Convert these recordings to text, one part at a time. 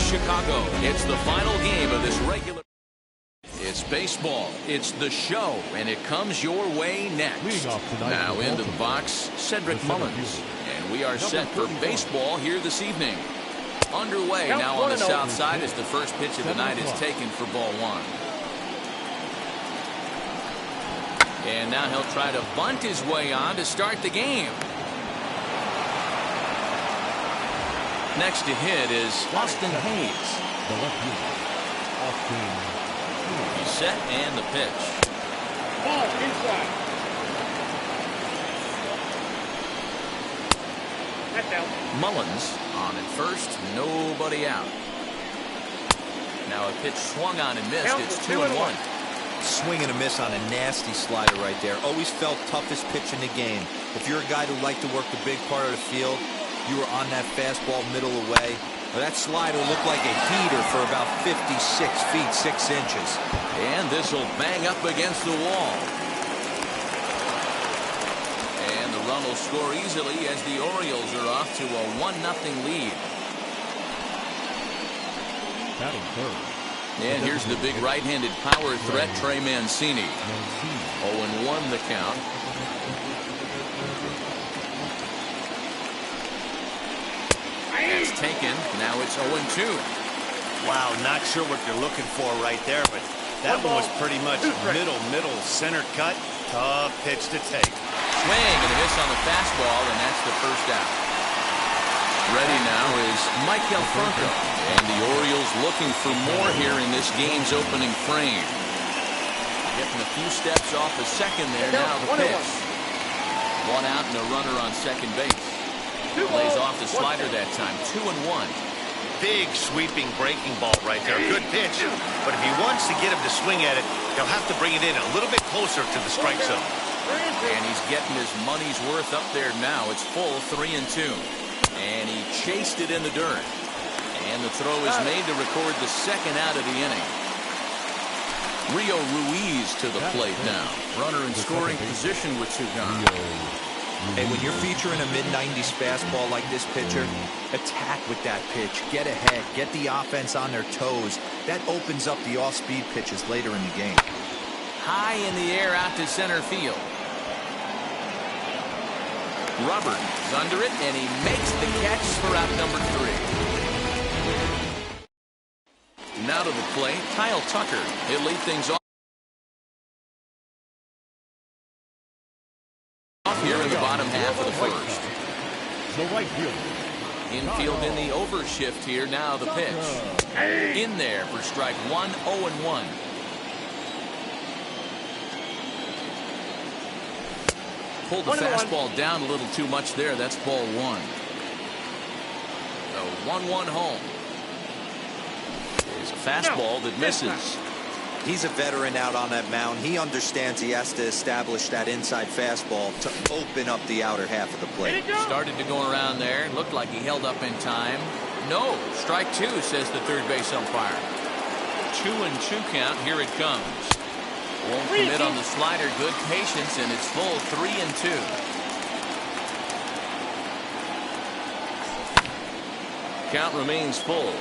Chicago. It's the final game of this regular. It's baseball. It's the show, and it comes your way next. Now into the box, Cedric Mullins. And we are set for baseball here this evening. Underway now on the south side as the first pitch of the night is taken for ball one. And now he'll try to bunt his way on to start the game. Next to hit is Austin Hayes. He's set and the pitch. Ball inside. That's out. Mullins on at first, nobody out. Now a pitch swung on and missed. It's 2-1. Swing and a miss on a nasty slider right there. Always felt toughest pitch in the game. If you're a guy who liked to work the big part of the field, you were on that fastball middle away. Well, that slider looked like a heater for about 56 feet 6 inches. And this will bang up against the wall. And the run will score easily as the Orioles are off to a 1-0 lead. Batting third. And here's the big right-handed power threat, Trey Mancini. 0-1 the count. That's taken. Now it's 0-2. Wow, not sure what you're looking for right there, but that one was pretty much middle center cut. Tough pitch to take. Swing and a miss on the fastball, and that's the first out. Ready now is Michael Franco, and the Orioles looking for more here in this game's opening frame. Getting a few steps off the second there. Now the pitch. 1 out and a runner on second base. Lays off the slider that time. 2-1. Big sweeping breaking ball right there. Good pitch. But if he wants to get him to swing at it, he'll have to bring it in a little bit closer to the strike zone. And he's getting his money's worth up there now. It's full 3-2. And he chased it in the dirt. And the throw is made to record the second out of the inning. Rio Ruiz to the plate now. Runner in scoring position with 2 gone. Hey, when you're featuring a mid-90s fastball like this pitcher, attack with that pitch. Get ahead. Get the offense on their toes. That opens up the off-speed pitches later in the game. High in the air out to center field. Robert is under it, and he makes the catch for out number 3. Now to the plate, Kyle Tucker. He'll lead things off here in the bottom half of the first. The right fielder. Infield in the overshift here. Now the pitch. In there for strike 1, 0-1. Pulled the fastball down a little too much there. That's ball 1. A 1-1 home. There's a fastball that misses. He's a veteran out on that mound. He understands he has to establish that inside fastball to open up the outer half of the plate. Started to go around there. Looked like he held up in time. No. Strike 2, says the third base umpire. 2-2 count. Here it comes. Won't commit on the slider. Good patience, and it's full 3-2. Count remains full.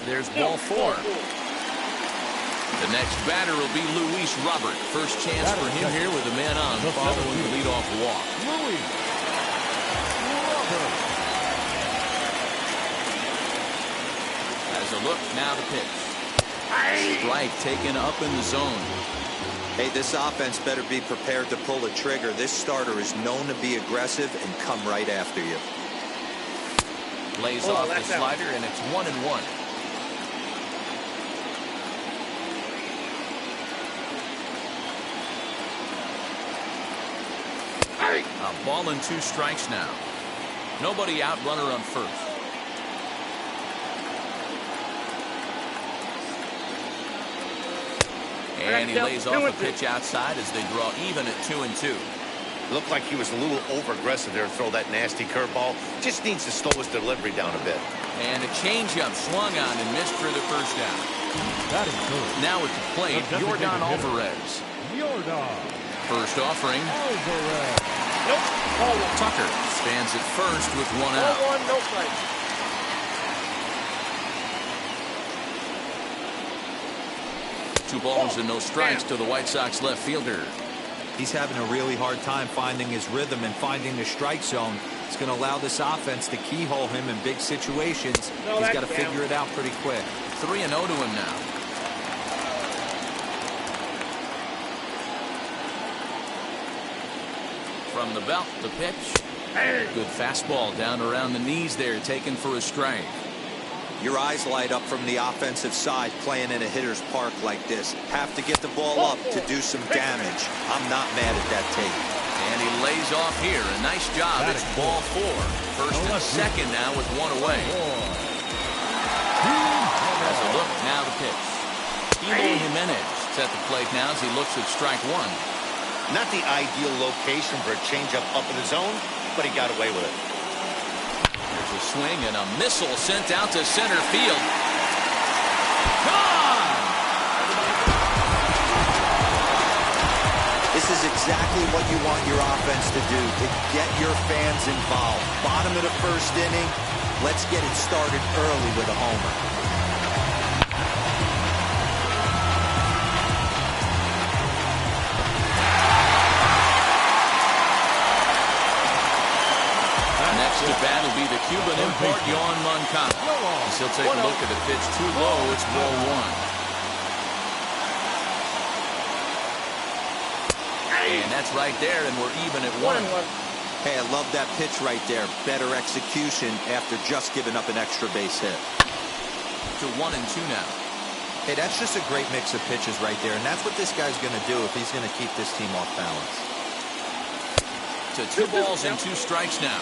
There's ball 4. The next batter will be Luis Robert. First chance for him here with a man on following the leadoff walk. Luis Robert. As a look, now the pitch. Strike taken up in the zone. Hey, this offense better be prepared to pull the trigger. This starter is known to be aggressive and come right after you. Lays off the slider, and it's 1-1. A ball and 2 strikes now. Nobody out, runner on first. And he lays off a pitch outside as they draw even at 2-2. Looked like he was a little over-aggressive there to throw that nasty curveball. Just needs to slow his delivery down a bit. And a changeup swung on and missed for the first down. That is good. Now at the plate, Jorgon Alvarez. Jorgon First offering. Alvarez. Tucker Stands at first with one out. 1, no strikes. Two balls and no strikes to the White Sox left fielder. He's having a really hard time finding his rhythm and finding the strike zone. It's going to allow this offense to keyhole him in big situations. He's got to figure it out pretty quick. 3-0 to him now. From the belt, the pitch. Good fastball down around the knees there, taken for a strike. Your eyes light up from the offensive side playing in a hitter's park like this. Have to get the ball up to do some damage. I'm not mad at that take. And he lays off here. A nice job. It's ball 4. First and second now with one away. Has a look, now the pitch. Eloy Jimenez is at the plate now as he looks at strike 1. Not the ideal location for a changeup up in the zone, but he got away with it. There's a swing and a missile sent out to center field. Gone! This is exactly what you want your offense to do, to get your fans involved. Bottom of the first inning, let's get it started early with a homer. Next to bat will be the Cuban import, Yohan Moncada. He'll take a look at the pitch too low. It's ball 1. And that's right there, and we're even at 1. Hey, I love that pitch right there. Better execution after just giving up an extra base hit. To 1 and 2 now. Hey, that's just a great mix of pitches right there, and that's what this guy's going to do if he's going to keep this team off balance. To 2 balls and 2 strikes now.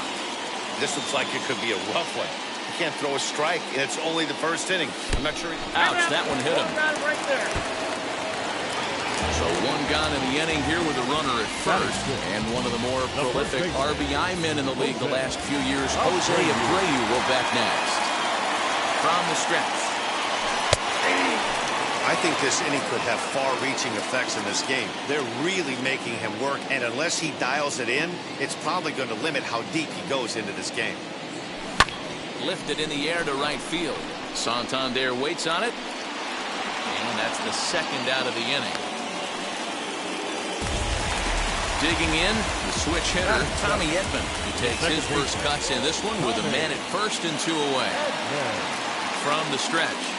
This looks like it could be a rough one. You can't throw a strike, and it's only the first inning. I'm not sure. Ouch, that one hit him. Right there. So 1 gone in the inning here with a runner at first. And one of the more prolific RBI men in the league the last few years, Jose Abreu, will back next. From the stretch. I think this inning could have far-reaching effects in this game. They're really making him work, and unless he dials it in, it's probably going to limit how deep he goes into this game. Lifted in the air to right field. Santander waits on it. And that's the second out of the inning. Digging in, the switch hitter, Tommy Edmond, who takes his first cuts in this one with a man at first and 2 away. From the stretch.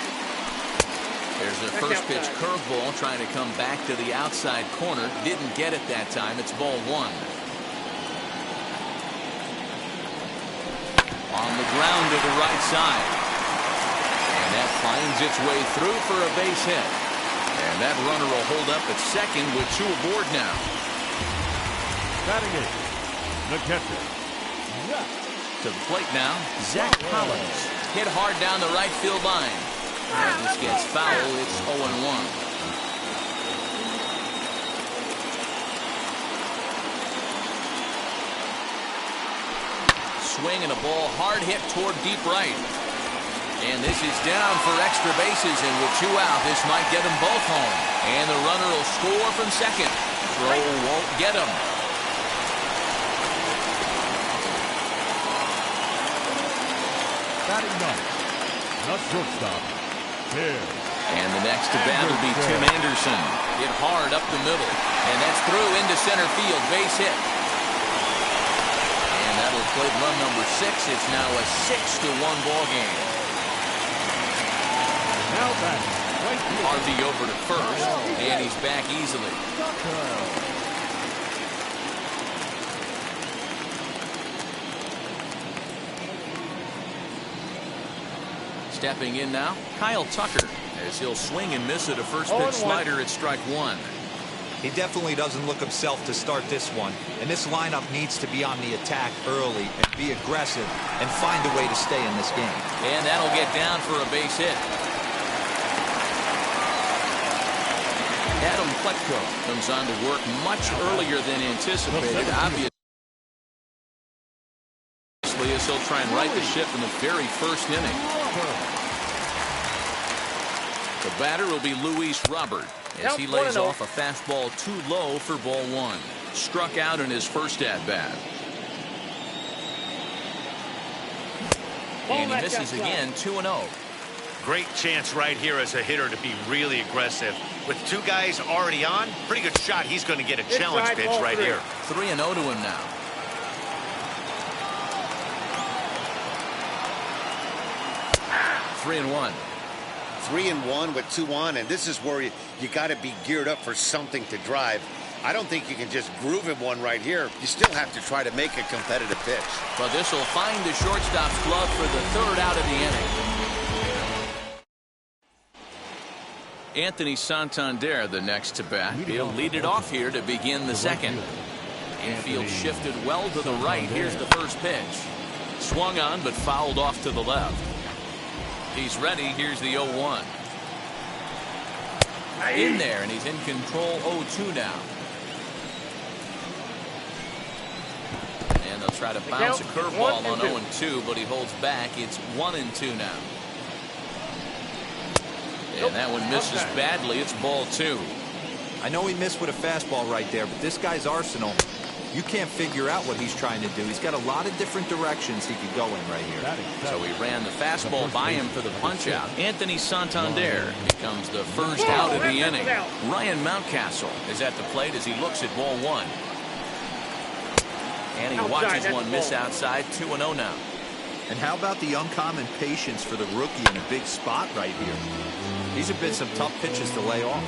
There's a first pitch curveball trying to come back to the outside corner. Didn't get it that time. It's ball 1. On the ground to the right side. And that finds its way through for a base hit. And that runner will hold up at second with 2 aboard now. Batting it, the catcher. To the plate now, Zach Collins. Hit hard down the right field line. As this gets foul, it's 0-1. Swing and a ball hard hit toward deep right. And this is down for extra bases, and with 2 out, this might get them both home. And the runner will score from second. Throw won't get him. Batting ninth, the shortstop. And the next to bat will be Tim Anderson. Hit hard up the middle. And that's through into center field. Base hit. And that'll play run number 6. It's now a 6-1 ball game. Now back. Harvey over to first. And he's back easily. Stepping in now, Kyle Tucker, as he'll swing and miss at a first pitch slider at strike 1. He definitely doesn't look himself to start this one, and this lineup needs to be on the attack early and be aggressive and find a way to stay in this game. And that'll get down for a base hit. Adam Pletko comes on to work much earlier than anticipated. Obviously, as he'll try and right the ship in the very first inning. The batter will be Luis Robert as he lays off a fastball too low for ball 1. Struck out in his first at bat. And he misses again, 2-0. Great chance right here as a hitter to be really aggressive. With two guys already on, pretty good shot. He's going to get a challenge pitch right here. 3-0 to him now. Three and one. 3-1 with 2 on, and this is where you got to be geared up for something to drive. I don't think you can just groove him one right here. You still have to try to make a competitive pitch. But this will find the shortstop's glove for the third out of the inning. Anthony Santander, the next to bat. He'll lead it off here to begin the second. Infield shifted well to the right. Here's the first pitch. Swung on, but fouled off to the left. He's ready. Here's the 0-1. In there, and he's in control. 0-2 now. And they'll try to bounce a curveball on 0-2, but he holds back. It's 1-2 now. And that one misses badly. It's ball 2. I know he missed with a fastball right there, but this guy's arsenal, you can't figure out what he's trying to do. He's got a lot of different directions he could go in right here. So he ran the fastball by him for the punch out. Anthony Santander becomes the first out of the inning. Ryan Mountcastle is at the plate as he looks at ball 1. And he watches one miss outside. 2-0 now. And how about the uncommon patience for the rookie in a big spot right here? These have been some tough pitches to lay off.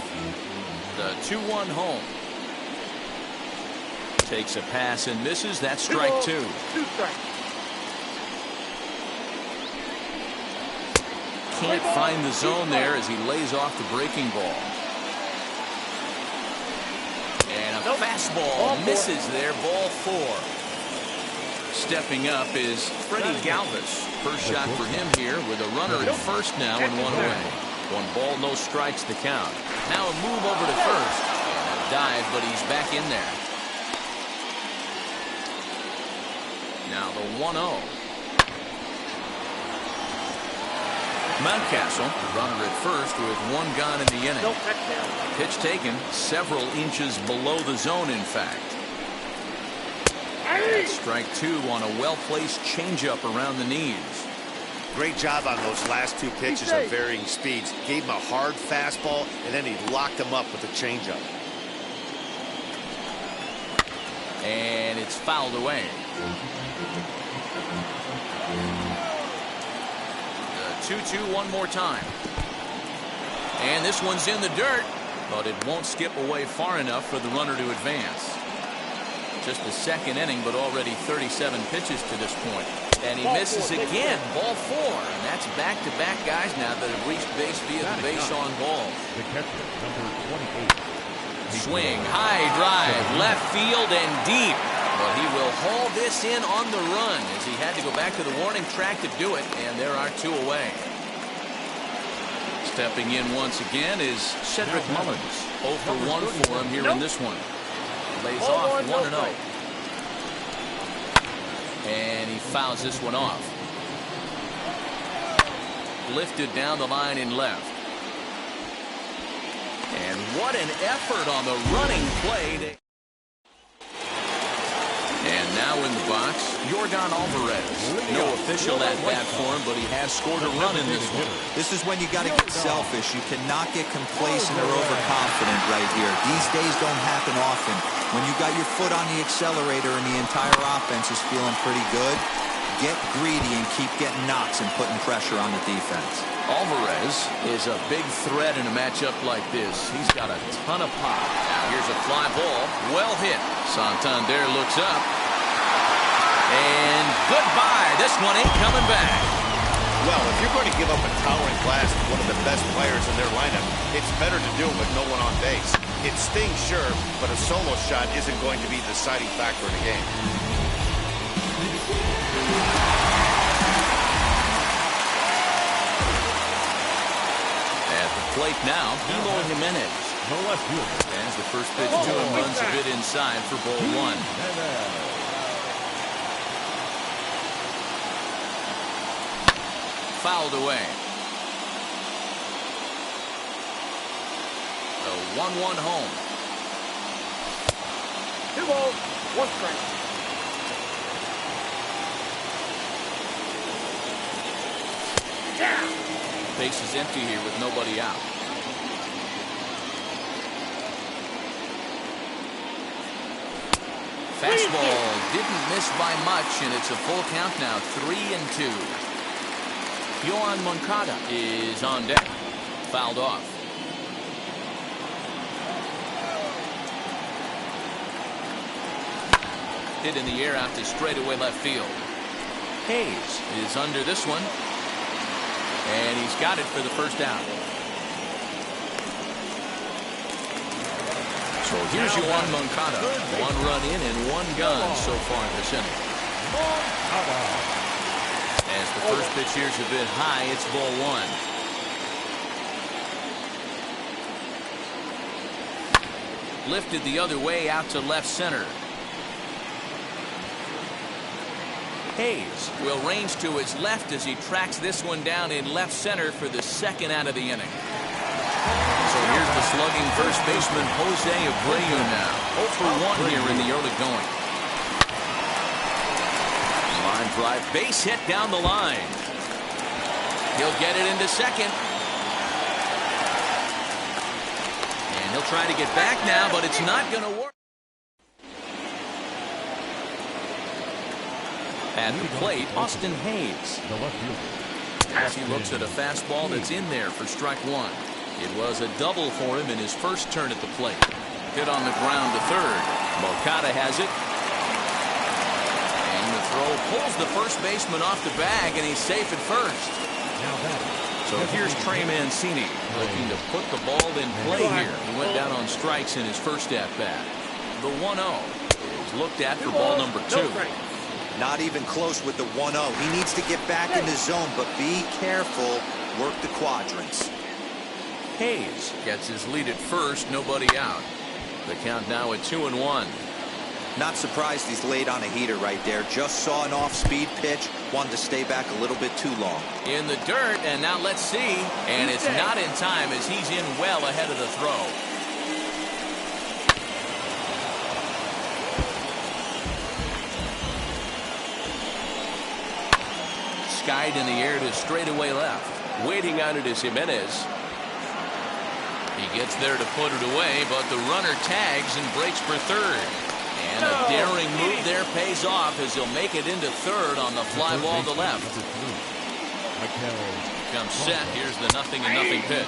The 2-1 home. Takes a pass and misses. That's strike 2. Can't find the zone there as he lays off the breaking ball. And a fastball misses there. Ball 4. Stepping up is Freddie Galvez. First shot for him here with a runner at first now and 1 away. 1 ball, no strikes to count. Now a move over to first. And a dive, but he's back in there. Now the 1-0. Mountcastle, runner at first with 1 gone in the inning. Pitch taken several inches below the zone, in fact. That's strike 2 on a well-placed changeup around the knees. Great job on those last 2 pitches at varying speeds. Gave him a hard fastball, and then he locked him up with a changeup. And it's fouled away. The 2-2 one more time. And this one's in the dirt, but it won't skip away far enough for the runner to advance. Just the second inning, but already 37 pitches to this point. And he misses again. Ball 4. And that's back-to-back guys now that have reached base via the base on ball. The catcher, number 28. Swing, high drive, left field and deep. But he will haul this in on the run as he had to go back to the warning track to do it. And there are 2 away. Stepping in once again is Cedric Mullins. 0 for 1 for him here in this one. Lays off 1-0. And he fouls this one off. Lifted down the line in left. And what an effort on the running play. And now in the box, Jorgon Alvarez. No official at-bat for him, but he has scored a run in this one. This is when you got to get selfish. You cannot get complacent or overconfident right here. These days don't happen often. When you got your foot on the accelerator and the entire offense is feeling pretty good, get greedy and keep getting knocks and putting pressure on the defense. Alvarez is a big threat in a matchup like this. He's got a ton of pop. Now here's a fly ball. Well hit. Santander looks up. And goodbye. This one ain't coming back. Well, if you're going to give up a towering blast to one of the best players in their lineup, it's better to do it with no one on base. It stings, sure, but a solo shot isn't going to be the deciding factor in the game. At the plate now, Eloy Jimenez. No left field. As the first pitch to him runs a bit inside for ball 1. Fouled away. The 1-1 home. 2 balls, 1 strike. Base is empty here with nobody out. Fastball didn't miss by much, and it's a full count now, 3-2. Yoan Moncada is on deck. Fouled off. Hit in the air out to straightaway left field. Hayes is under this one, and he's got it for the first out. So here's Yoan Moncada. 1 run in and 1 gone so far in this inning. As the first pitch here's a bit high, it's ball 1. Lifted the other way out to left center. Hayes will range to his left as he tracks this one down in left center for the second out of the inning. So here's the slugging first baseman Jose Abreu now. 0 for 1 here in the early going. Line drive, base hit down the line. He'll get it into second. And he'll try to get back now, but it's not going to work. At the plate, Austin Hayes. As he looks at a fastball that's in there for strike 1. It was a double for him in his first turn at the plate. Hit on the ground to third. Moncada has it. And the throw pulls the first baseman off the bag, and he's safe at first. So here's Trey Mancini looking to put the ball in play here. He went down on strikes in his first at-bat. The 1-0 is looked at for ball number 2. Not even close with the 1-0. He needs to get back in the zone, but be careful. Work the quadrants. Hayes gets his lead at first, nobody out. The count now at 2-1. Not surprised he's laid on a heater right there. Just saw an off-speed pitch. Wanted to stay back a little bit too long. In the dirt, and now let's see. And it's not in time as he's in well ahead of the throw. Skied in the air to straightaway left. Waiting on it is Jimenez. He gets there to put it away, but the runner tags and breaks for third. And a daring move there pays off as he'll make it into third on the fly ball to left. Comes set. Here's the 0-0 pitch.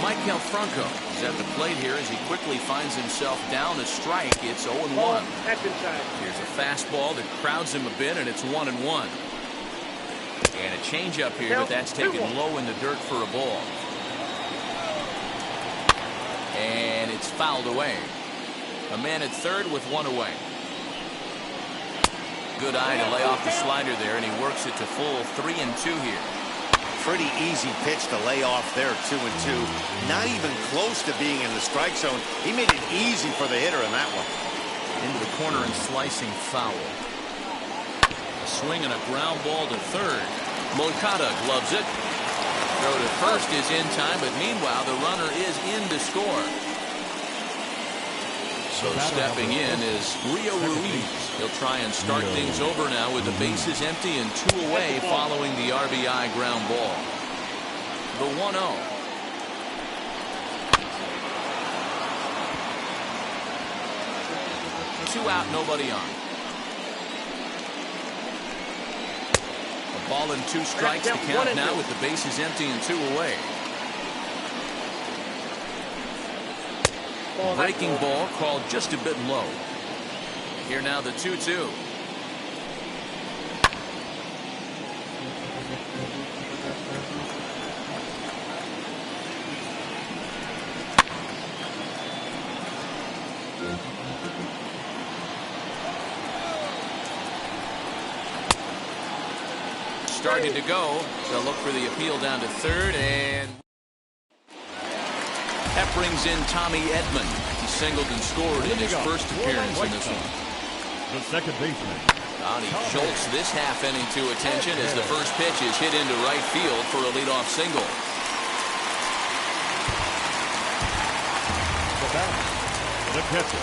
Michael Franco is at the plate here as he quickly finds himself down a strike. It's 0-1. Here's a fastball that crowds him a bit, and it's 1-1. And a changeup here, but that's taken low in the dirt for a ball. And it's fouled away. A man at third with 1 away. Good eye to lay off the slider there, and he works it to full 3-2 here. Pretty easy pitch to lay off there, 2-2. Not even close to being in the strike zone. He made it easy for the hitter in that one. Into the corner and slicing foul. A swing and a ground ball to third. Moncada gloves it. Throw to first is in time, but meanwhile the runner is in to score. So stepping in is Rio Ruiz. He'll try and start things over now with the bases empty and 2 away following the RBI ground ball. The 1-0. Two out, nobody on. A ball and 2 strikes to count now with the bases empty and 2 away. Breaking ball called just a bit low. Here now the 2-2. Started to go. They'll look for the appeal down to third, and that brings in Tommy Edmond. He singled and scored in his first appearance in this one. The second baseman. Donnie Schultz this half inning to attention as the first pitch is hit into right field for a leadoff single. The catcher.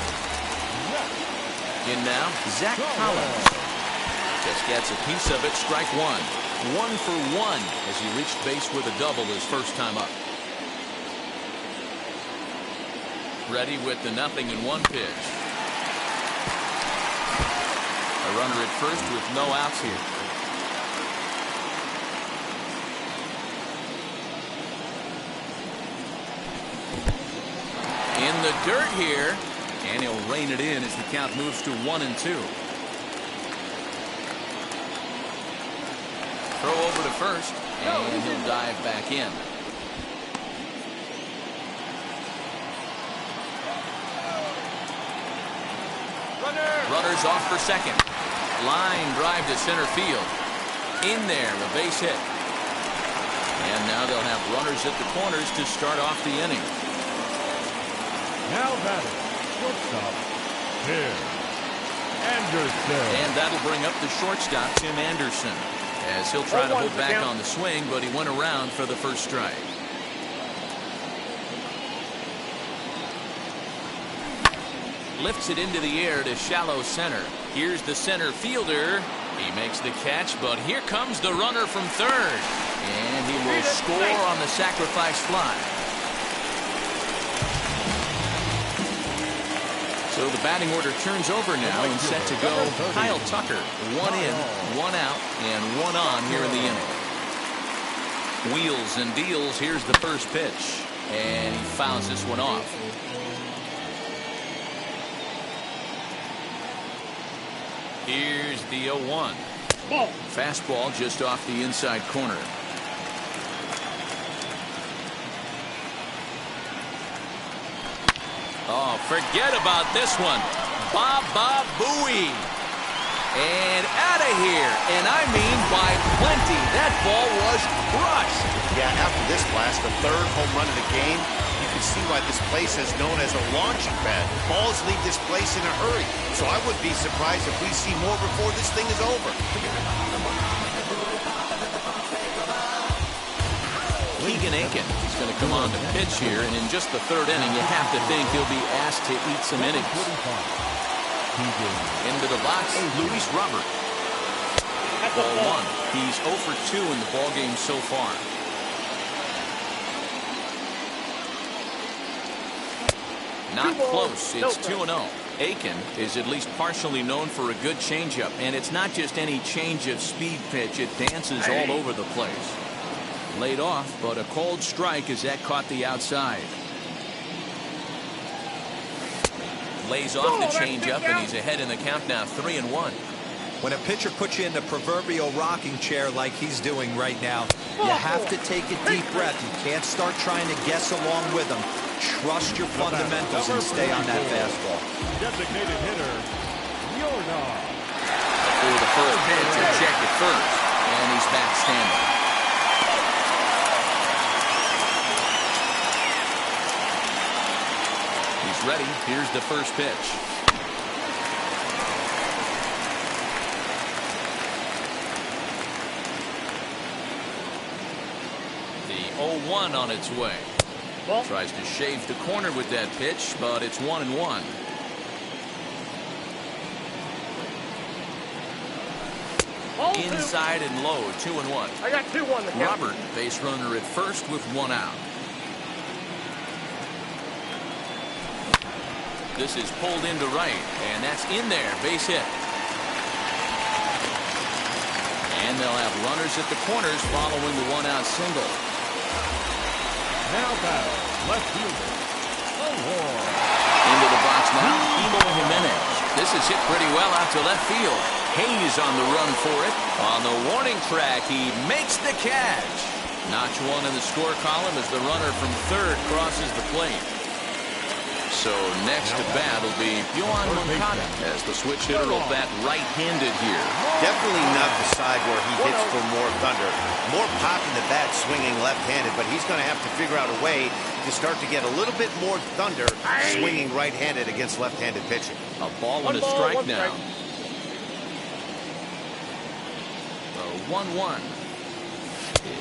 In now, Zach Collins. Just gets a piece of it. Strike one. 1 for 1 as he reached base with a double his first time up. Ready with the 0-1 pitch. A runner at first with no outs here. In the dirt here, and he'll rein it in as the count moves to 1-2. Throw over to first, and he'll dive back in. Runners off for second. Line drive to center field. In there, a base hit. And now they'll have runners at the corners to start off the inning. Now batting, shortstop, Tim Anderson. And that'll bring up the shortstop, Tim Anderson, as he'll try to hold back on the swing, but he went around for the first strike. Lifts it into the air to shallow center. Here's the center fielder. He makes the catch, but here comes the runner from third. And he will score on the sacrifice fly. So the batting order turns over now and set to go Kyle Tucker. 1 in, 1 out, and 1 on here in the inning. Wheels and deals. Here's the first pitch. And he fouls this one off. Here's the 0-1. Fastball just off the inside corner. Oh, forget about this one. Baba Booey. And out of here. And I mean by plenty. That ball was crushed. Yeah, after this blast, the third home run of the game, you can see why this place is known as a launching pad. Balls leave this place in a hurry. So I would be surprised if we see more before this thing is over. Keegan Aiken is going to come on to pitch here, and in just the third inning, you have to think he'll be asked to eat some innings. Into the box, Luis Robert. Ball 1. He's 0 for 2 in the ballgame so far. Not close. It's 2-0. Aiken is at least partially known for a good changeup, and it's not just any change of speed pitch. It dances all over the place. Laid off, but a cold strike as that caught the outside. Lays off the changeup, and he's ahead in the count now, 3-1. When a pitcher puts you in the proverbial rocking chair like he's doing right now, you have to take a deep breath. You can't start trying to guess along with him. Trust your fundamentals and stay on that fastball. Designated hitter, Jorgon. For the first pitch, a check at first, and he's back standing. He's ready. Here's the first pitch. The 0-1 on its way. Tries to shave the corner with that pitch, but it's 1-1. Inside and low, 2-1. I got 2-1. Robert, base runner at first with 1 out. This is pulled into right, and that's in there, base hit. And they'll have runners at the corners following the 1-out single. Now battle, left fielder, Into the box now, Emo Jimenez. This is hit pretty well out to left field. Hayes on the run for it. On the warning track, he makes the catch. Notch 1 in the score column as the runner from third crosses the plate. So next to bat will be Yohan Moncada as the switch hitter will bat right-handed here. Definitely not the side where he hits for more thunder. More pop in the bat swinging left-handed, but he's going to have to figure out a way to start to get a little bit more thunder swinging right-handed against left-handed pitching. A ball and a strike now. 1-1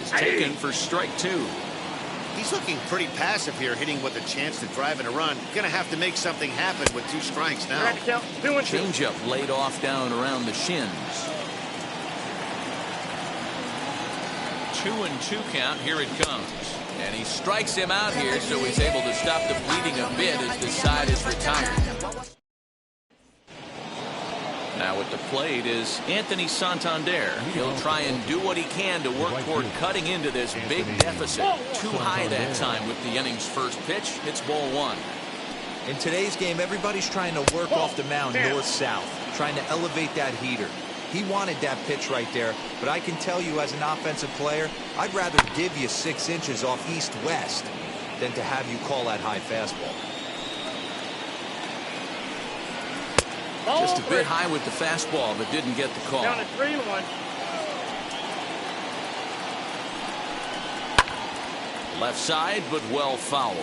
is taken for strike 2. He's looking pretty passive here, hitting with a chance to drive in a run. Going to have to make something happen with 2 strikes now. Changeup laid off down around the shins. 2-2 count. Here it comes. And he strikes him out here, so he's able to stop the bleeding a bit as the side is retired. Now at the plate is Anthony Santander. He'll try and do what he can to work toward cutting into this big deficit. Too high that time with the inning's first pitch. It's ball one. In today's game, everybody's trying to work off the mound north-south, trying to elevate that heater. He wanted that pitch right there, but I can tell you as an offensive player, I'd rather give you 6 inches off east-west than to have you call that high fastball. Just a bit high with the fastball, but didn't get the call. Down to 3-1. Left side, but well foul.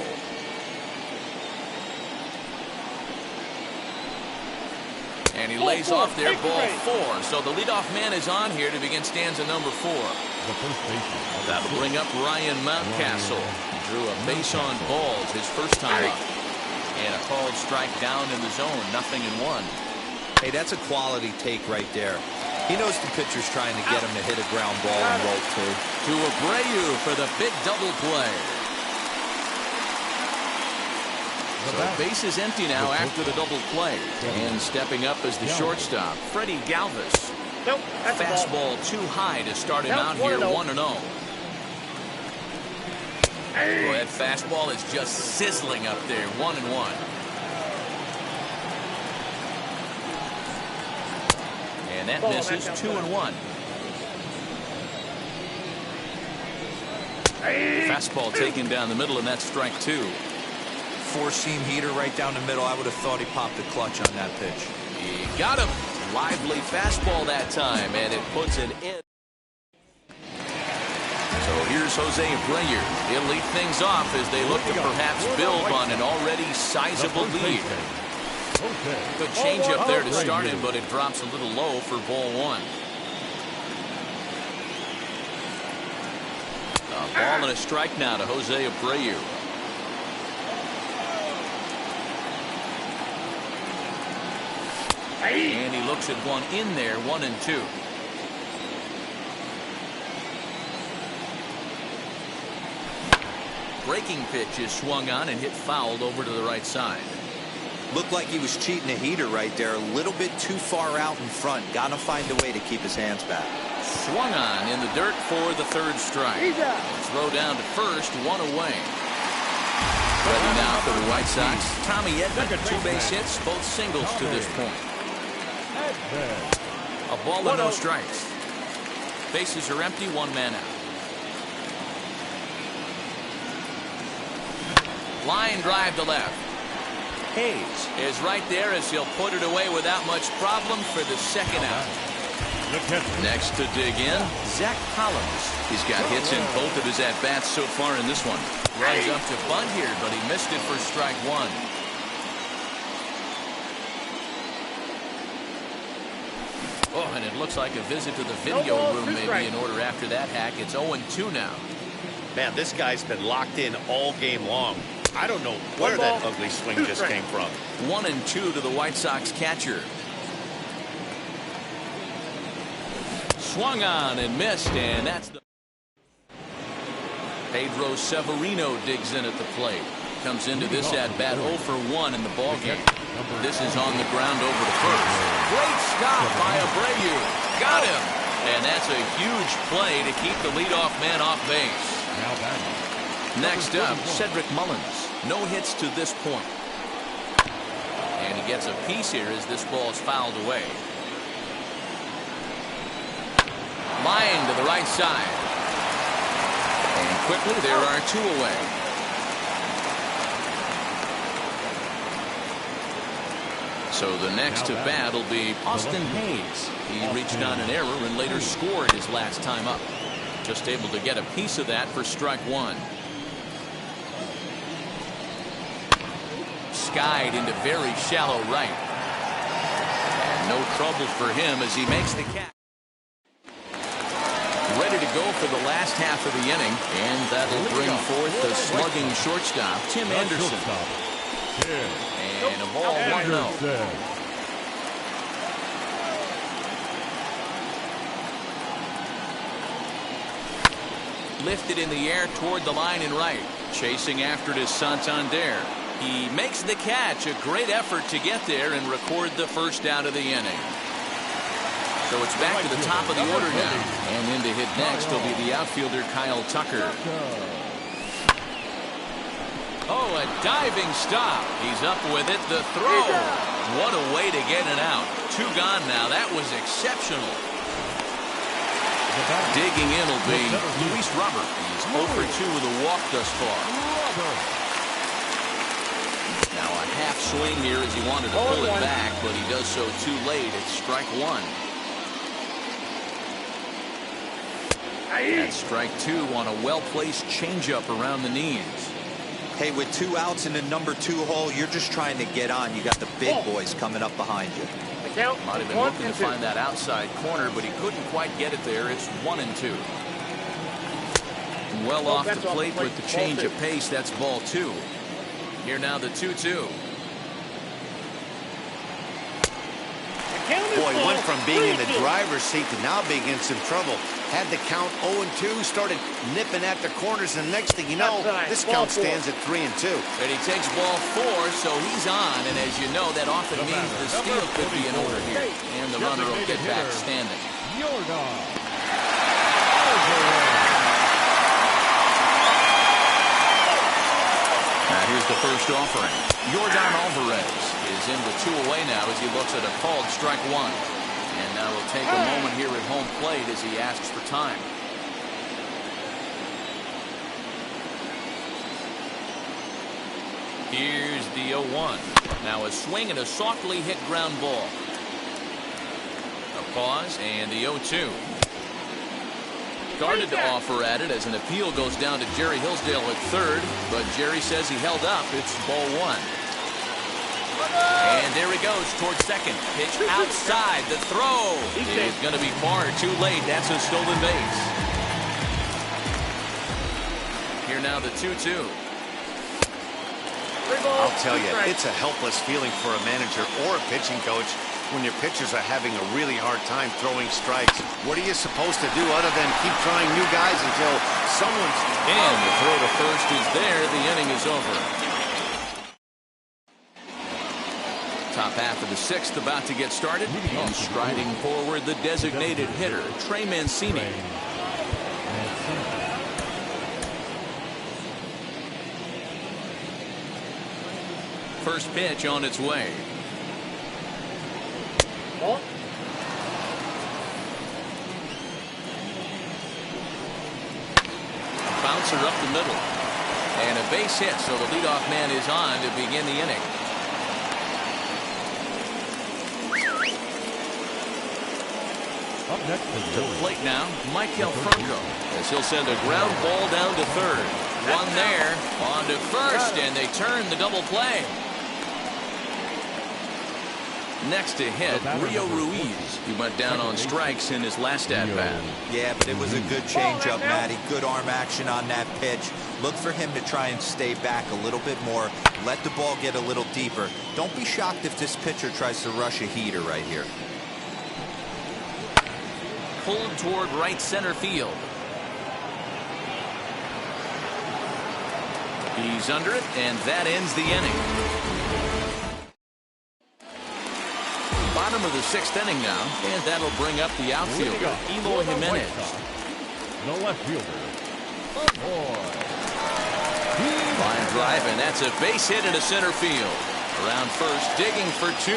And he lays off there, ball 4. So the leadoff man is on here to begin stanza number 4. That'll bring up Ryan Mountcastle. He drew a base on balls his first time up. And a called strike down in the zone, 0-1. Hey, that's a quality take right there. He knows the pitcher's trying to get him to hit a ground ball and roll too. To Abreu for the big double play. So base is empty now after the double play. And stepping up as the shortstop, Freddie Galvez. Nope, that's fastball too high to start him out here 1-0. Well, that fastball is just sizzling up there, 1-1. And that misses, 2-1. Fastball taken down the middle, and that's strike 2. Four-seam heater right down the middle. I would have thought he popped the clutch on that pitch. He got him. Lively fastball that time, and it puts it in. So here's Jose Abreu. He'll lead things off as they look to perhaps build on an already sizable lead. Good changeup there to start him, but it drops a little low for ball 1. A ball and a strike now to Jose Abreu. And he looks at one in there, 1-2. Breaking pitch is swung on and hit fouled over to the right side. Looked like he was cheating a heater right there. A little bit too far out in front. Got to find a way to keep his hands back. Swung on in the dirt for the 3rd strike. Throw down to first, 1 away. Ready now for the White Sox. Tommy Edmond, 2 base hits, both singles to this point. A ball and no strikes. Bases are empty, 1 man out. Line drive to left. Hayes is right there as he'll put it away without much problem for the 2nd out. Next to dig in, Zach Collins. He's got hits in both of his at-bats so far in this one. Runs up to bunt here, but he missed it for strike 1. Oh, and it looks like a visit to the video room may be in order after that hack. It's 0-2 now. Man, this guy's been locked in all game long. I don't know where that ugly swing just came from. 1-2 to the White Sox catcher. Swung on and missed, and that's the... Pedro Severino digs in at the plate. Comes into this at-bat 0 for 1 in the ballgame. This is on the ground over to first. Great stop by Abreu. Got him. And that's a huge play to keep the leadoff man off base. Next up, Cedric Mullins. No hits to this point. And he gets a piece here as this ball is fouled away. Line to the right side. And quickly there are 2 away. So the next to bat will be Austin Hayes. He reached on an error and later scored his last time up. Just able to get a piece of that for strike 1. Skied into very shallow right. And no trouble for him as he makes the catch. Ready to go for the last half of the inning, and that'll bring forth the slugging shortstop, Tim Anderson. And a ball 1-0. Lifted in the air toward the line and right. Chasing after it is Santander. He makes the catch. A great effort to get there and record the first out of the inning. So it's back to the top of the order now. And in to hit next will be the outfielder Kyle Tucker. Oh, a diving stop. He's up with it. The throw. What a way to get it out. 2 gone now. That was exceptional. Digging in will be Luis Robert. He's 0 for 2 with a walk thus far. Now a half swing here as he wanted to pull it back, but he does so too late. It's strike 1. That's strike 2 on a well-placed changeup around the knees. Hey, with 2 outs in the number 2 hole, you're just trying to get on. You got the big boys coming up behind you. Might have been looking to find that outside corner, but he couldn't quite get it there. It's 1 and 2. Well off the plate with the change of pace. That's ball 2. Here now the 2-2. Boy, went from being in the driver's seat to now being in some trouble. Had the count 0-2, started nipping at the corners, and the next thing you know, this count stands at 3-2. And he takes ball 4, so he's on. And as you know, that often means the steal could be in order here. And the runner will get back standing. Jorgon Now here's the first offering. Jorgon Alvarez is in with 2 away now as he looks at a called strike 1. And now he'll take a moment here at home plate as he asks for time. Here's the 0-1. Now a swing and a softly hit ground ball. A pause and the 0-2. Started to offer at it as an appeal goes down to Jerry Hillsdale at third, but Jerry says he held up. It's ball 1. And there he goes towards second. Pitch outside. The throw is going to be far too late. That's a stolen base. Here now the 2-2. I'll tell you, it's a helpless feeling for a manager or a pitching coach when your pitchers are having a really hard time throwing strikes. What are you supposed to do other than keep trying new guys until someone's... And the throw to first is there. The inning is over. Top half of the 6th about to get started. And striding forward, the designated hitter, Trey Mancini. First pitch on its way. Bouncer up the middle. And a base hit, so the leadoff man is on to begin the inning. Up next To the plate now, Michael Franco, as he'll send a ground ball down to third. One there, on to first, and they turn the double play. Next to hit, Rio Ruiz. He went down on strikes in his last at-bat. Yeah, but it was a good changeup, Matty. Good arm action on that pitch. Look for him to try and stay back a little bit more. Let the ball get a little deeper. Don't be shocked if this pitcher tries to rush a heater right here. Pulled toward right center field. He's under it, and that ends the inning. Bottom of the 6th inning now, and that'll bring up the outfielder, Eloy Jimenez. the left fielder. Line drive, and that's a base hit into center field. Around first, digging for 2.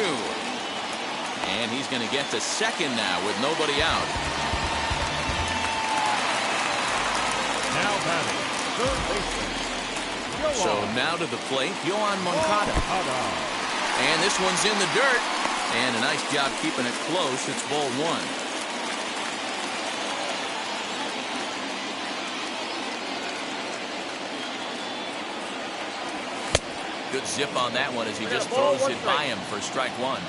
And he's going to get to second now with nobody out. Now batting, third baseman. So now to the plate, Yohan Moncada. And this one's in the dirt. And a nice job keeping it close. It's ball 1. Good zip on that one as he just throws it by him for strike 1.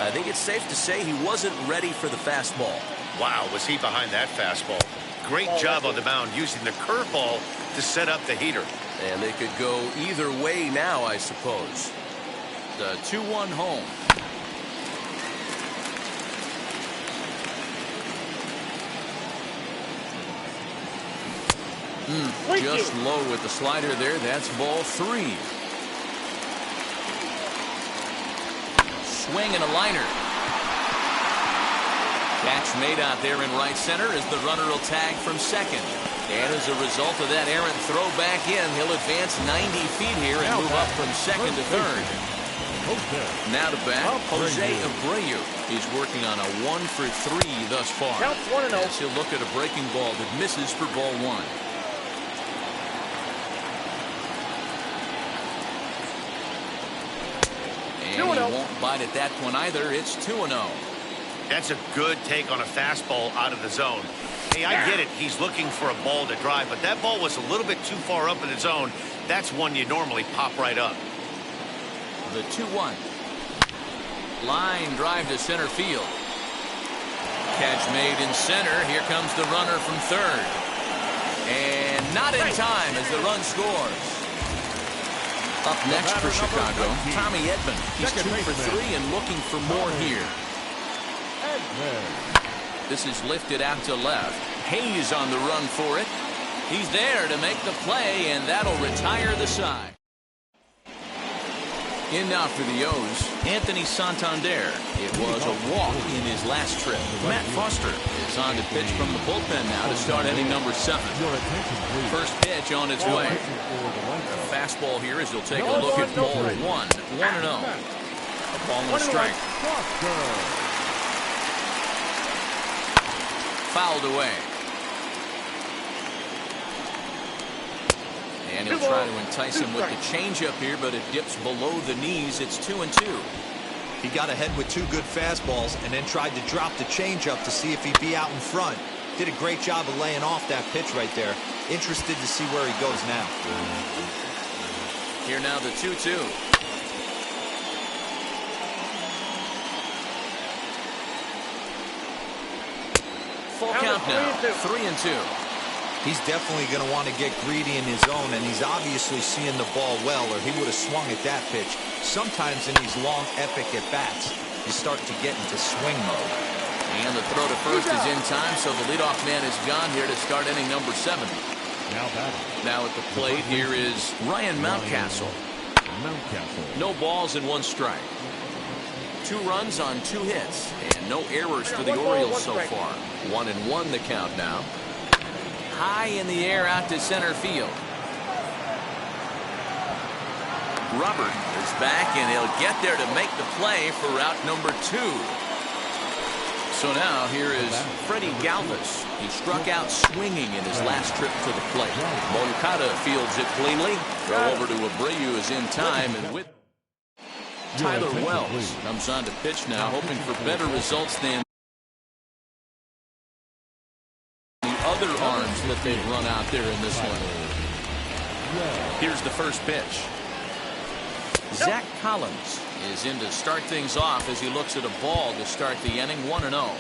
I think it's safe to say he wasn't ready for the fastball. Wow, was he behind that fastball. Great job on the mound using the curveball to set up the heater. And they could go either way now, I suppose. The 2-1 home. Just low with the slider there. That's ball 3. Swing and a liner. Catch made out there in right center as the runner will tag from second. And as a result of that errant throw back in, he'll advance 90 feet here and move up from second to third. Now to bat, Jose Abreu. He's working on a 1-for-3 thus far. Counts 1-0. As he'll look at a breaking ball that misses for ball 1. And he won't bite at that one either. It's 2-0. That's a good take on a fastball out of the zone. Hey, I get it. He's looking for a ball to drive, but that ball was a little bit too far up in the zone. That's one you normally pop right up. The 2-1. Line drive to center field. Catch made in center. Here comes the runner from third. And not in time as the run scores. Up next for Chicago, Tommy Edmond. He's 2 for 3 and looking for more here. This is lifted out to left. Hayes on the run for it. He's there to make the play, and that'll retire the side. In now for the O's, Anthony Santander. It was a walk in his last trip. Matt Foster is on to pitch from the bullpen now to start inning number 7. First pitch on its way. A fastball here as he'll take a look at ball 1. 1-0. A ball and a strike. Fouled away. And he'll try to entice him with the changeup here, but it dips below the knees. It's 2-2. He got ahead with 2 good fastballs and then tried to drop the changeup to see if he'd be out in front. Did a great job of laying off that pitch right there. Interested to see where he goes now. Here now the 2-2. Full count now. 3-2. He's definitely going to want to get greedy in his zone, and he's obviously seeing the ball well, or he would have swung at that pitch. Sometimes in these long, epic at-bats, you start to get into swing mode. And the throw to first is in time, so the leadoff man is gone here to start inning number 7. Now at the plate here is Ryan Mountcastle. No balls and 1 strike. 2 runs on 2 hits, and no errors for the Orioles so far. 1-1 the count now. High in the air out to center field. Robert is back, and he'll get there to make the play for route number 2. So now here is Freddie Galvez. He struck out swinging in his last trip to the plate. Moncada fields it cleanly. Throw over to Abreu is in time, and with Tyler Wells comes on to pitch now, hoping for better results than other arms that they've run out there in this one. Here's the first pitch. Zach Collins is in to start things off as he looks at a ball to start the inning. 1-0.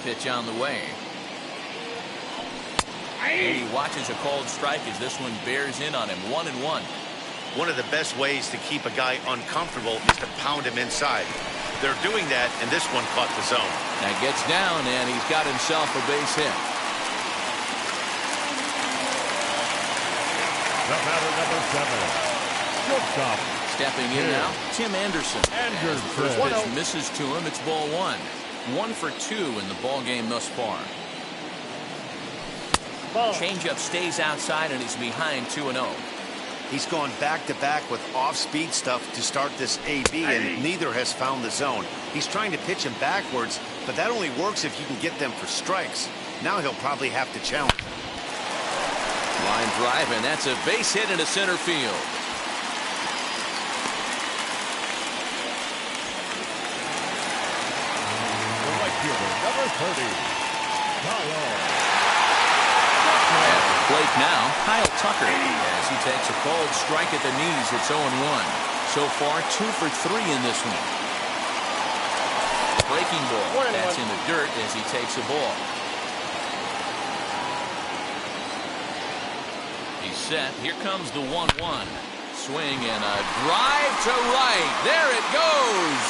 Pitch on the way. And he watches a called strike as this one bears in on him. 1-1. One of the best ways to keep a guy uncomfortable is to pound him inside. They're doing that, and this one caught the zone. Now gets down, and he's got himself a base hit. The batter number 7. Shortstop. Stepping in now, Tim Anderson. As the first pitch misses to him, it's ball 1. 1 for 2 in the ball game thus far. Changeup stays outside, and he's behind 2-0. He's gone back-to-back with off-speed stuff to start this AB, and neither has found the zone. He's trying to pitch him backwards, but that only works if you can get them for strikes. Now he'll probably have to challenge. Line drive, and that's a base hit into center field. The right fielder, number 30. Kyle. At the plate now, Kyle Tucker, as he takes a called strike at the knees. It's 0-1. So far, 2 for 3 in this one. Breaking ball. That's in the dirt as he takes a ball. He's set. Here comes the 1-1. Swing and a drive to right. There it goes.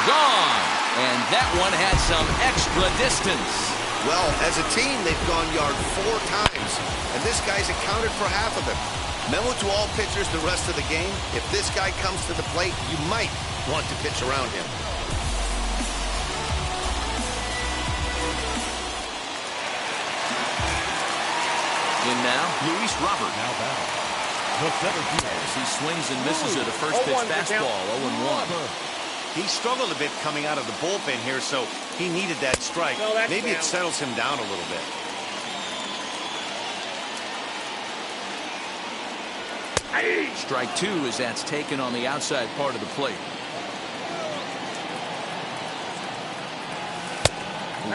Gone. And that one had some extra distance. Well, as a team, they've gone yard 4 times, and this guy's accounted for half of them. Memo to all pitchers the rest of the game: if this guy comes to the plate, you might want to pitch around him. In now, Luis Robert. Now batting. The center fielder. As he swings and misses at a first pitch 0-1 fastball, 0-1. He struggled a bit coming out of the bullpen here, so he needed that strike. No, that's Maybe down. it settles him down a little bit. Strike 2 as that's taken on the outside part of the plate.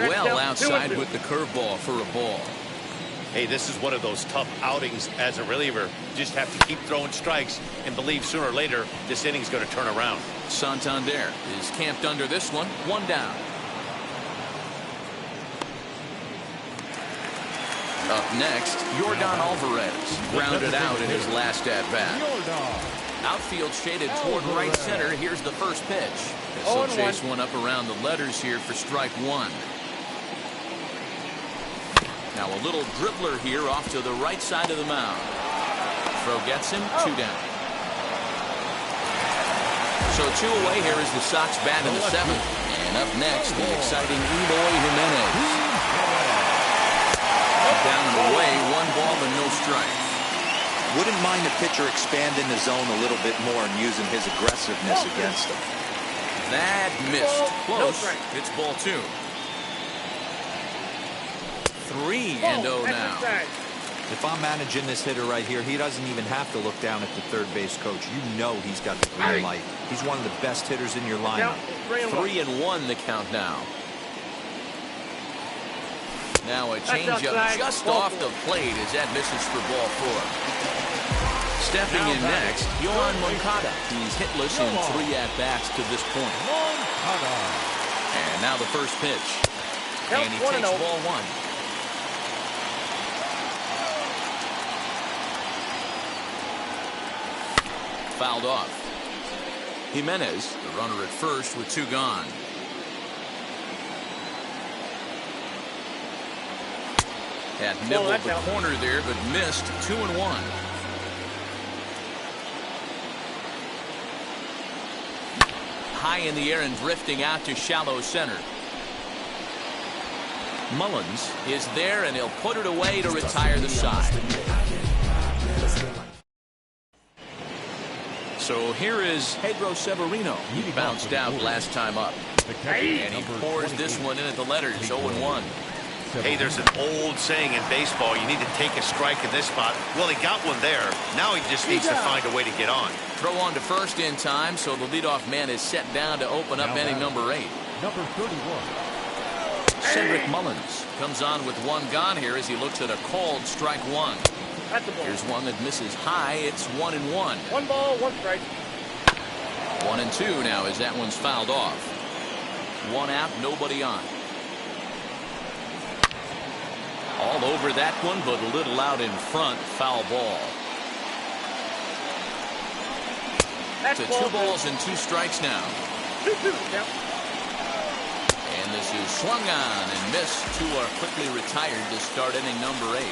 Well outside with the curveball for a ball. Hey, this is one of those tough outings as a reliever. Just have to keep throwing strikes and believe sooner or later this inning's going to turn around. Santander is camped under this one. 1 down. Up next, Jorgon Alvarez grounded out in his last at-bat. Outfield shaded toward right center. Here's the first pitch. They'll chase one up around the letters here for strike 1. Now a little dribbler here off to the right side of the mound. Throw gets him. 2 down. So 2 away. Here is the Sox bat in the 7th. And up next, the exciting Eloy Jimenez. Down and away, 1 ball and no strikes. Wouldn't mind a pitcher expanding the zone a little bit more and using his aggressiveness against him. That missed. Close. It's ball 2. 3-0 now. If I'm managing this hitter right here, he doesn't even have to look down at the third base coach. You know he's got the green light. He's one of the best hitters in your lineup. 3-1 the count now. Now a changeup just off the plate as that misses for ball 4. Stepping in next, Yohan Moncada. He's hitless in 3 at-bats to this point. And now the first pitch. And he takes ball 1. Fouled off. Jimenez, the runner at first with 2 gone. Had nibbled the corner there, but missed. 2-1. High in the air and drifting out to shallow center. Mullins is there, and he'll put it away to retire the side. So here is Pedro Severino. He bounced out last time up. And he pours this one in at the letters. 0-1. Hey, there's an old saying in baseball, you need to take a strike in this spot. Well, he got one there. Now he just needs to find a way to get on. Throw on to first in time, so the leadoff man is set down to open up inning number 8. Number 31. Cedric Mullins comes on with 1 gone here as he looks at a called strike 1. Here's one that misses high. It's 1-1. 1 ball, 1 strike. 1-2 now as that one's fouled off. 1 out, nobody on. All over that one, but a little out in front. Foul ball. To 2 balls and 2 strikes now. 2-2. And this is swung on and missed. 2 are quickly retired to start inning number 8.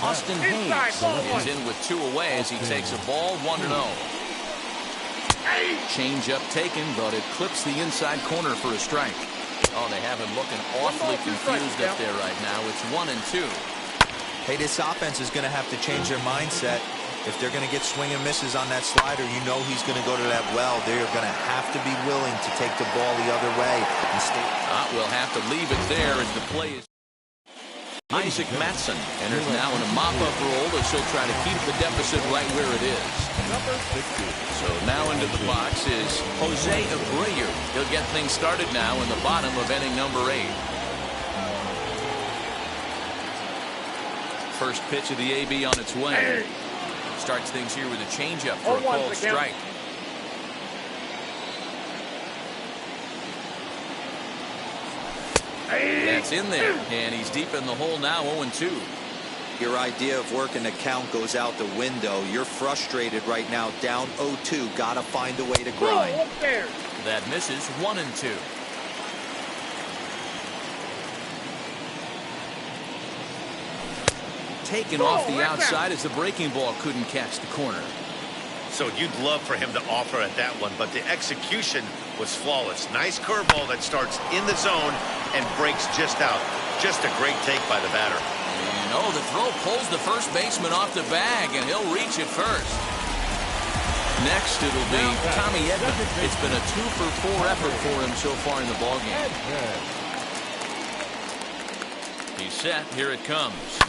Austin Hayes is in with 2 away as he takes a ball. 1-0. Change up taken, but it clips the inside corner for a strike. Oh, they have him looking awfully confused up there right now. It's 1-2. Hey, this offense is going to have to change their mindset. If they're going to get swing and misses on that slider, you know he's going to go to that well. They're going to have to be willing to take the ball the other way and stay. We'll have to leave it there as the play is. Isaac Matson enters now in a mop-up role as he'll try to keep the deficit right where it is. So now into the box is Jose Abreu. He'll get things started now in the bottom of inning number 8. First pitch of the AB on its way. Starts things here with a changeup for a called strike. That's in there, and he's deep in the hole now. 0-2. Your idea of working the count goes out the window. You're frustrated right now, down 0-2. Got to find a way to grind. That misses 1-2. Taken off the outside as the breaking ball couldn't catch the corner. So you'd love for him to offer at that one, but the execution was flawless. Nice curveball that starts in the zone and breaks just out. Just a great take by the batter. And the throw pulls the first baseman off the bag, and he'll reach it first. Next, it'll be Tommy Edmond. It's been a 2-for-4 effort for him so far in the ballgame. He's set. Here it comes.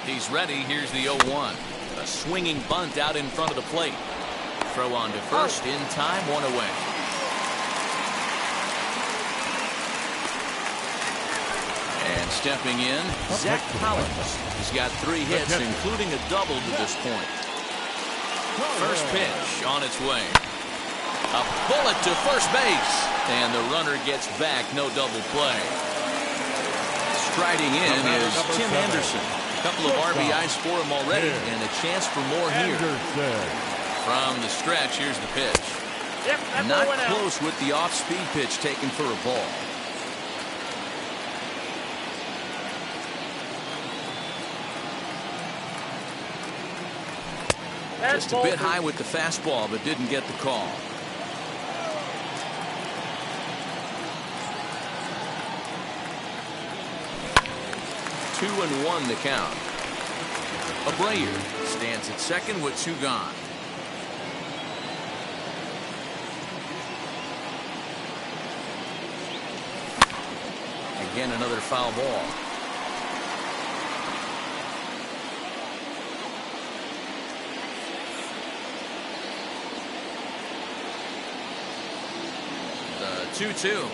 He's ready. Here's the 0-1. A swinging bunt out in front of the plate. Throw on to first in time, 1 away. And stepping in, Zach Collins. He's got 3 hits, including a double to this point. First pitch on its way. A bullet to first base. And the runner gets back, no double play. Striding in is Tim Anderson. A couple of RBIs for him already, and a chance for more here. From the stretch, here's the pitch. Not close with the off-speed pitch taken for a ball. Just a bit high with the fastball, but didn't get the call. Two and 1 to count. Abreu stands at second with 2 gone. Again, another foul ball. The 2-2.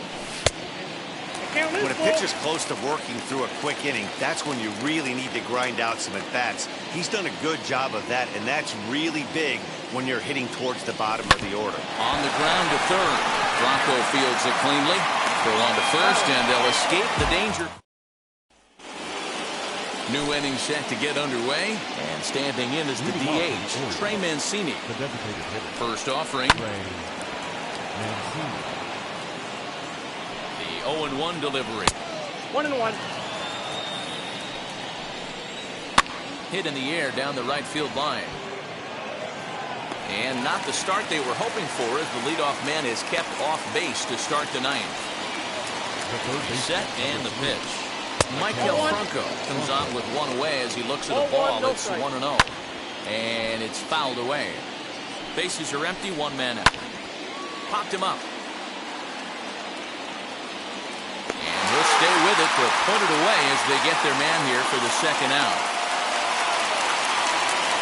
When a pitcher's close to working through a quick inning, that's when you really need to grind out some at-bats. He's done a good job of that, and that's really big when you're hitting towards the bottom of the order. On the ground to third. Bronco fields it cleanly. Throw on to first, and they'll escape the danger. New inning set to get underway, and standing in is the DH, Trey Mancini. First offering. The 0-1 delivery. 1-1. Hit in the air down the right field line. And not the start they were hoping for, as the leadoff man is kept off base to start the ninth. Set and the pitch. Michael Franco comes on with 1 away as he looks at a ball. It's 1-0. And it's fouled away. Bases are empty, 1 man out. Popped him up. And he'll stay with it to put it away as they get their man here for the second out.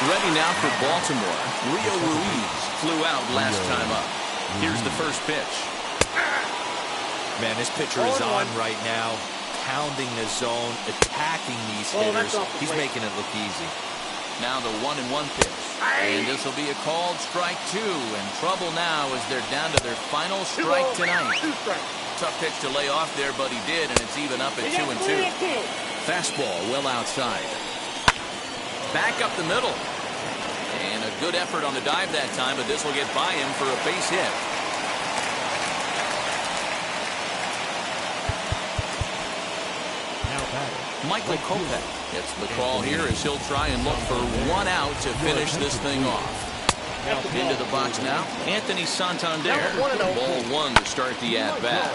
Ready now for Baltimore. Rio Ruiz flew out last time up. Here's the first pitch. Man, this pitcher is on right now, pounding the zone, attacking these hitters. He's making it look easy. Now the 1-1 pitch. And this will be a called strike 2. And trouble now as they're down to their final strike tonight. Tough pitch to lay off there, but he did, and it's even up at 2-2. Fastball well outside. Back up the middle. And a good effort on the dive that time, but this will get by him for a base hit. Michael Kopech gets the call here as he'll try and look for 1 out to finish this thing off. Into the box now, Anthony Santander. Ball 1 to start the at-bat.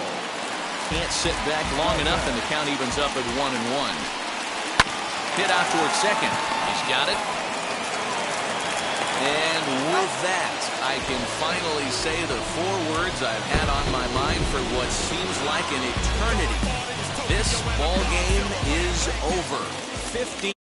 Can't sit back long enough, and the count evens up at 1-1. Hit out towards second. He's got it. And with that, I can finally say the 4 words I've had on my mind for what seems like an eternity. This ball game is over. 15